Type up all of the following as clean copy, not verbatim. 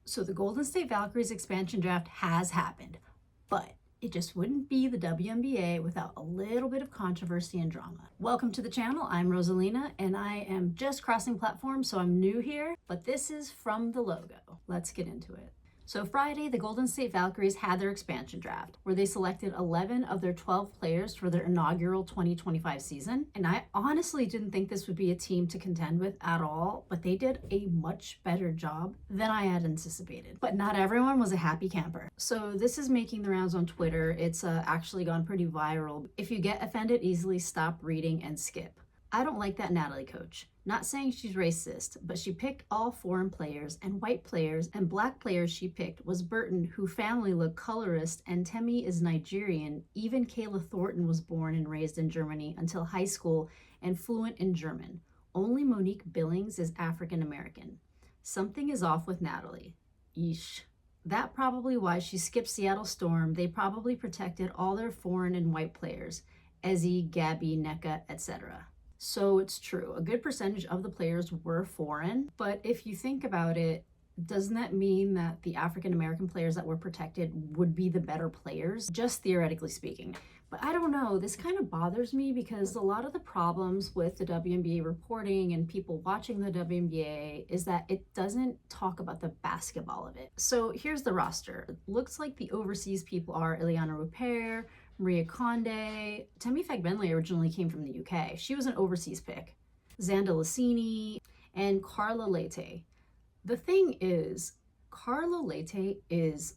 So the Golden State Valkyries expansion draft has happened, but it just wouldn't be the WNBA without a little bit of controversy and drama. Welcome to the channel. I'm Rosalina, and I am just crossing platforms, so I'm new here, but this is from the logo. Let's get into it. So Friday, the Golden State Valkyries had their expansion draft, where they selected 11 of their 12 players for their inaugural 2025 season. And I honestly didn't think this would be a team to contend with at all, but they did a much better job than I had anticipated. But not everyone was a happy camper. So this is making the rounds on Twitter. It's actually gone pretty viral. If you get offended easily, stop reading and skip. I don't like that Natalie coach. Not saying she's racist, but she picked all foreign players and white players, and black players she picked was Burton, who family looked colorist, and Temi is Nigerian. Even Kayla Thornton was born and raised in Germany until high school and fluent in German. Only Monique Billings is African American. Something is off with Natalie. Yeesh. That probably why she skipped Seattle Storm. They probably protected all their foreign and white players, Ezzy, Gabby, Nneka, etc. So it's true, a good percentage of the players were foreign, but if you think about it, doesn't that mean that the African-American players that were protected would be the better players? Just theoretically speaking. But I don't know, this kind of bothers me because a lot of the problems with the WNBA reporting and people watching the WNBA is that it doesn't talk about the basketball of it. So here's the roster. It looks like the overseas people are Ileana Rupert, Maria Conde. Temi Fagbenle originally came from the UK. She was an overseas pick. Xanda Lassini and Carla Leite. The thing is, Carla Leite is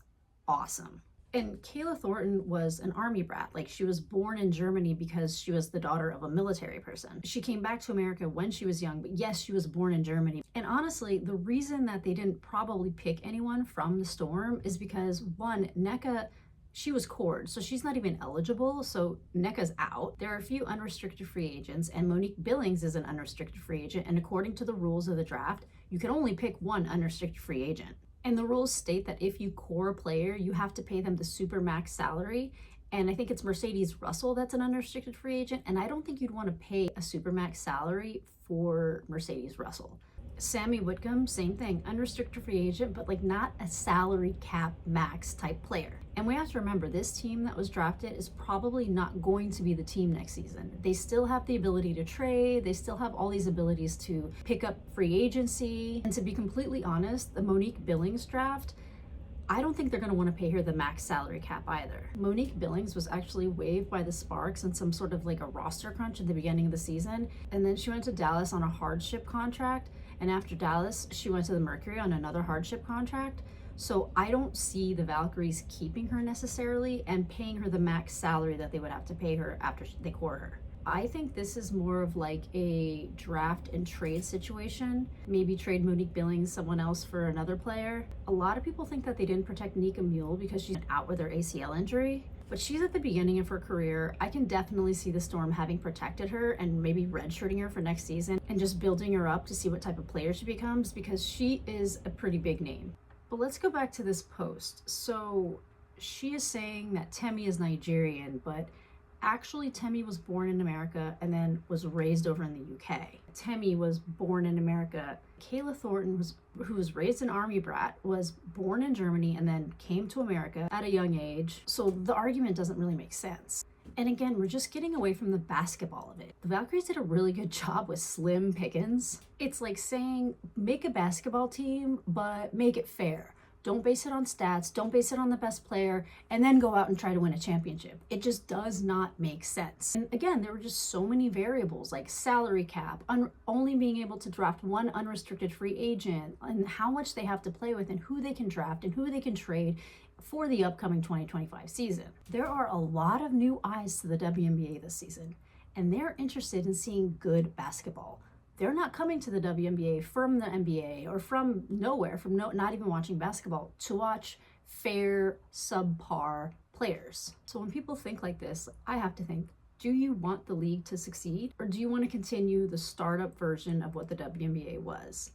awesome. And Kayla Thornton was an army brat. Like, she was born in Germany because she was the daughter of a military person. She came back to America when she was young, but yes, she was born in Germany. And honestly, the reason that they didn't probably pick anyone from the Storm is because, one, Nneka, she was cored, so she's not even eligible, so Nneka's out. There are a few unrestricted free agents, and Monique Billings is an unrestricted free agent, and according to the rules of the draft, you can only pick one unrestricted free agent. And the rules state that if you core a player, you have to pay them the super max salary, and I think it's Mercedes Russell that's an unrestricted free agent, and I don't think you'd want to pay a super max salary for Mercedes Russell. Sammy Whitcomb, same thing, unrestricted free agent, but like not a salary cap max type player. And we have to remember, this team that was drafted is probably not going to be the team next season. They still have the ability to trade. They still have all these abilities to pick up free agency. And to be completely honest, the Monique Billings draft, I don't think they're going to want to pay her the max salary cap either. Monique Billings was actually waived by the Sparks in some sort of like a roster crunch at the beginning of the season. And then she went to Dallas on a hardship contract. And after Dallas, she went to the Mercury on another hardship contract. So I don't see the Valkyries keeping her necessarily and paying her the max salary that they would have to pay her after they core her. I think this is more of like a draft and trade situation. Maybe trade Monique Billings, someone else for another player. A lot of people think that they didn't protect Nika Mule because she's out with her ACL injury. But she's at the beginning of her career. I can definitely see the Storm having protected her and maybe redshirting her for next season and just building her up to see what type of player she becomes because she is a pretty big name. But let's go back to this post. So she is saying that Temi is Nigerian, but actually Temi was born in America and then was raised over in the UK. Temi was born in America. Kayla Thornton, who was raised an army brat, was born in Germany and then came to America at a young age. So the argument doesn't really make sense. And again, we're just getting away from the basketball of it. The Valkyries did a really good job with slim pickings. It's like saying, make a basketball team, but make it fair. Don't base it on stats, don't base it on the best player, and then go out and try to win a championship. It just does not make sense. And again, there were just so many variables like salary cap, only being able to draft one unrestricted free agent, and how much they have to play with, and who they can draft, and who they can trade for the upcoming 2025 season. There are a lot of new eyes to the WNBA this season, and they're interested in seeing good basketball. They're not coming to the WNBA from the NBA or from nowhere, not even watching basketball, to watch fair, subpar players. So when people think like this, I have to think, do you want the league to succeed? Or do you want to continue the startup version of what the WNBA was,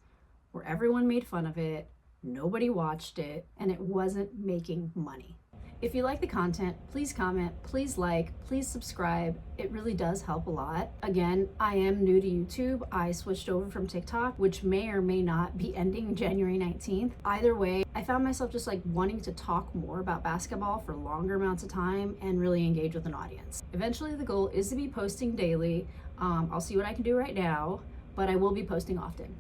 where everyone made fun of it, nobody watched it, and it wasn't making money? If you like the content, please comment, please like, please subscribe. It really does help a lot. Again, I am new to YouTube. I switched over from TikTok, which may or may not be ending January 19th. Either way, I found myself just like wanting to talk more about basketball for longer amounts of time and really engage with an audience. Eventually, the goal is to be posting daily. I'll see what I can do right now, but I will be posting often.